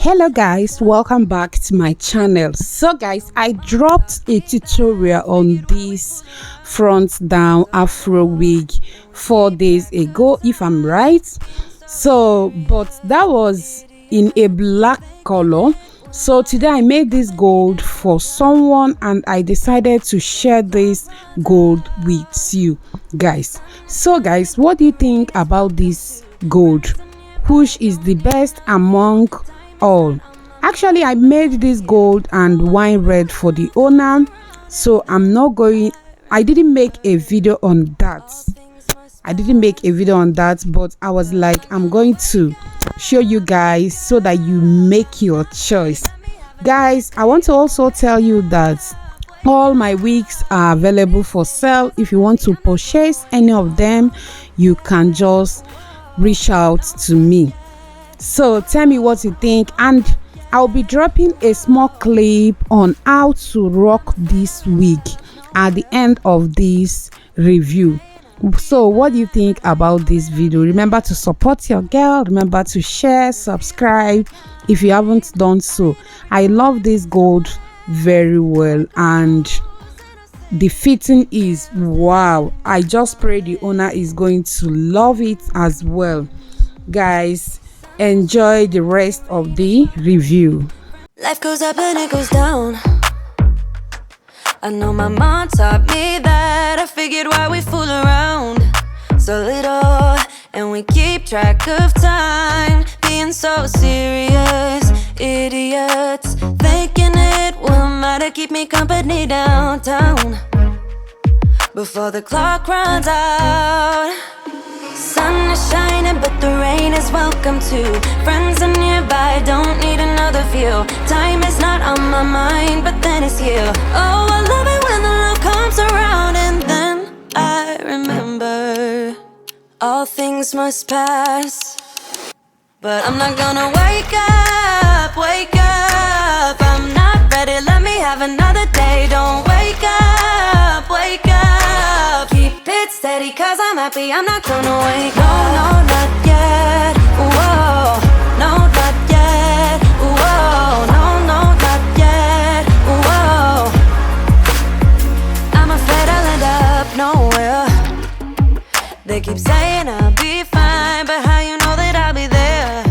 Hello guys, welcome back to my channel. So guys, I dropped a tutorial on this front down afro wig 4 days ago, if I'm right. So but that was in a black color. So today I made this gold for someone and I decided to share this gold with you guys. So guys, what do you think about this gold? Which is the best among all? Actually, I made this gold and wine red for the owner, so I didn't make a video on that. But I was like, I'm going to show you guys so that you make your choice. Guys, I want to also tell you that all my wigs are available for sale. If you want to purchase any of them, you can just reach out to me. So tell me what you think, and I'll be dropping a small clip on how to rock this wig at the end of this review. So what do you think about this video? Remember to support your girl, remember to share, subscribe if you haven't done so. I love this gold very well and the fitting is wow. I just pray the owner is going to love it as well. Guys, enjoy the rest of the review. Life goes up and it goes down. I know my mom taught me that. I figured why we fool around so little and we keep track of time, being so serious. Idiots thinking it will matter, keep me company downtown before the clock runs out. Sun is shining, but the rain is welcome too. Friends are nearby, don't need another view. Time is not on my mind, but then it's you. Oh, I love it when the love comes around, and then I remember all things must pass. But I'm not gonna wake up, wake up. I'm not ready, let me have another day. Don't wake up, wake up. Keep it steady, cause I'm happy, I'm not gonna wake up. No, not yet, whoa. No, not yet, whoa. No, not yet, whoa. I'm afraid I'll end up nowhere. They keep saying I'll be fine, but how you know that I'll be there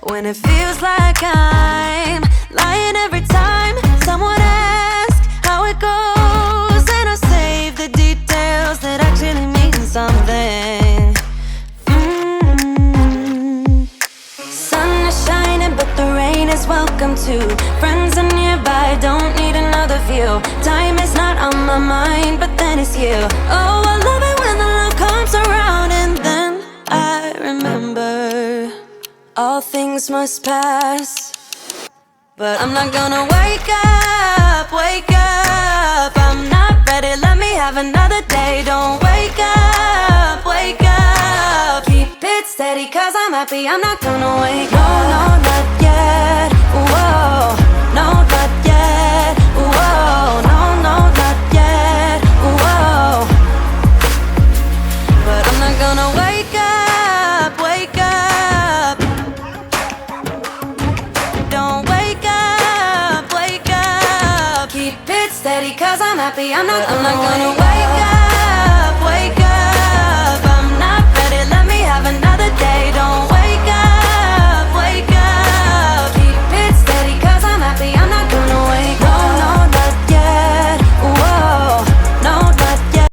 when it feels like I'm lying every time someone asks how it goes, and I save the details that actually mean something. Sun is shining, but the rain is welcome too. Friends are nearby, don't need another view. Time is not on my mind, but then it's you. Oh, I love it when the love comes around, and then I remember all things must pass. But I'm not gonna wake up, wake up. I'm not ready, let me have another day. Don't wake up, wake up. Keep it steady, cause I'm happy, I'm not gonna wake up. No, not yet, whoa. No, not yet, whoa. No, not yet, whoa. But I'm not gonna wake up, wake up. Don't wake up, wake up. Keep it steady, cause I'm happy, I'm not gonna wake up.